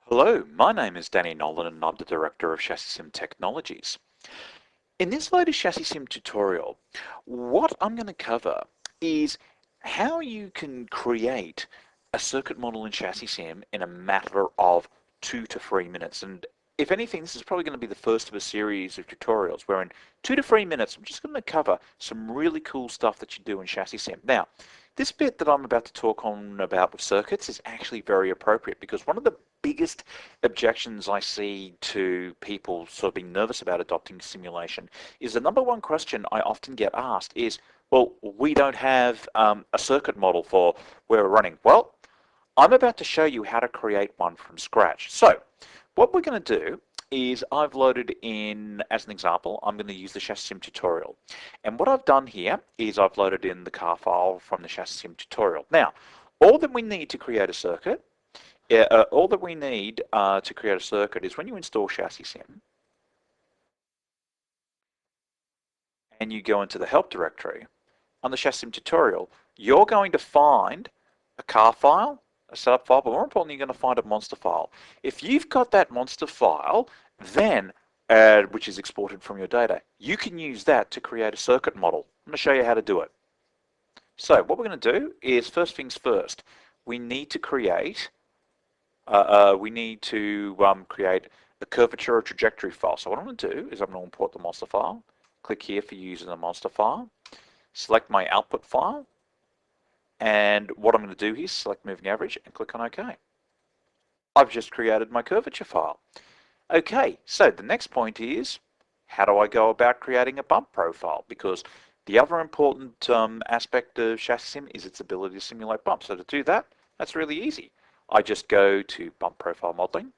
Hello, my name is Danny Nowlan and I'm the Director of ChassisSim Technologies. In this latest ChassisSim tutorial, what I'm going to cover is how you can create a circuit model in ChassisSim in a matter of 2 to 3 minutes. And if anything, this is probably going to be the first of a series of tutorials where in 2 to 3 minutes I'm just going to cover some really cool stuff that you do in ChassisSim. Now, this bit that I'm about to talk on about with circuits is actually very appropriate because one of the biggest objections I see to people sort of being nervous about adopting simulation is the number one question I often get asked is, well, we don't have a circuit model for where we're running. Well, I'm about to show you how to create one from scratch. So what we're going to do is I've loaded in, as an example, I'm going to use the ChassisSim tutorial. And what I've done here is I've loaded in the car file from the ChassisSim tutorial. Now, all that we need to create a circuit, all that we need to create a circuit is when you install ChassisSim and you go into the help directory, on the ChassisSim tutorial, you're going to find a car file, a setup file, but more importantly, you're going to find a monster file. If you've got that monster file, then, which is exported from your data, you can use that to create a circuit model. I'm going to show you how to do it. So what we're going to do is, first things first, we need to create create a curvature or trajectory file. So what I'm going to do is I'm going to import the monster file, click here for using the monster file, select my output file, and what I'm going to do here is select moving average and click on OK. I've just created my curvature file. Okay, so the next point is, how do I go about creating a bump profile? Because the other important aspect of ChassisSim is its ability to simulate bumps. So to do that, that's really easy. I just go to bump profile modeling.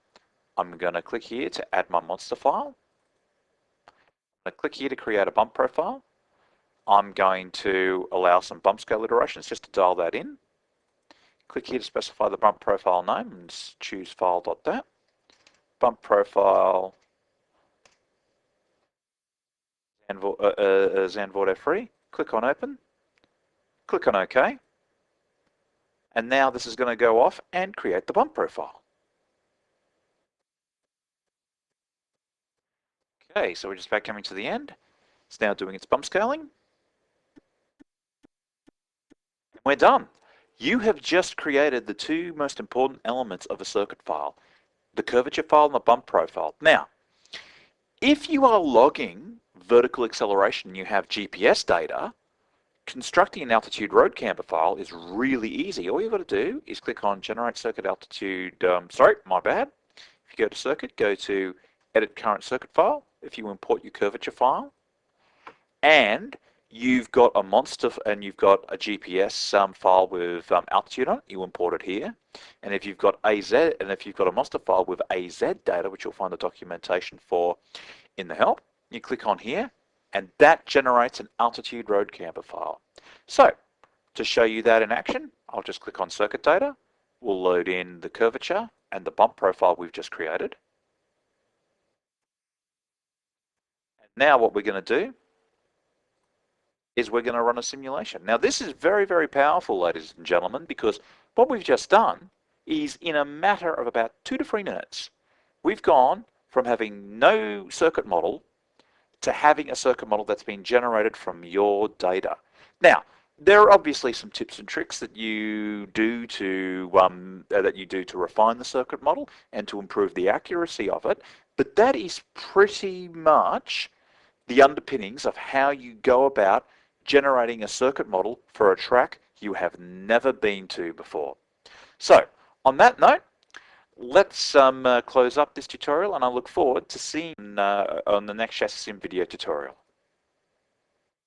I'm going to click here to add my monster file. I'm going to click here to create a bump profile. I'm going to allow some bump scale iterations just to dial that in. Click here to specify the bump profile name and choose file.dat. Bump profile Zandvoort F3. Click on open. Click on OK. And now this is going to go off and create the bump profile. Okay, so we're just about coming to the end. It's now doing its bump scaling. We're done. You have just created the two most important elements of a circuit file, the curvature file and the bump profile. Now, if you are logging vertical acceleration and you have GPS data, constructing an altitude road camber file is really easy. All you've got to do is click on generate circuit altitude, sorry, my bad. If you go to circuit, go to edit current circuit file. If you import your curvature file, and you've got a monster and you've got a GPS file with altitude on it, you import it here. And if you've got AZ, and if you've got a monster file with AZ data, which you'll find the documentation for in the help, you click on here, and that generates an altitude road camber file. So to show you that in action, I'll just click on circuit data. We'll load in the curvature and the bump profile we've just created. Now what we're going to do is we're going to run a simulation. Now this is very, very powerful, ladies and gentlemen, because what we've just done is in a matter of about 2 to 3 minutes, we've gone from having no circuit model to having a circuit model that's been generated from your data. Now, there are obviously some tips and tricks that you do to refine the circuit model and to improve the accuracy of it, but that is pretty much the underpinnings of how you go about generating a circuit model for a track you have never been to before. So, on that note, let's close up this tutorial, and I look forward to seeing you on the next ChassisSim video tutorial.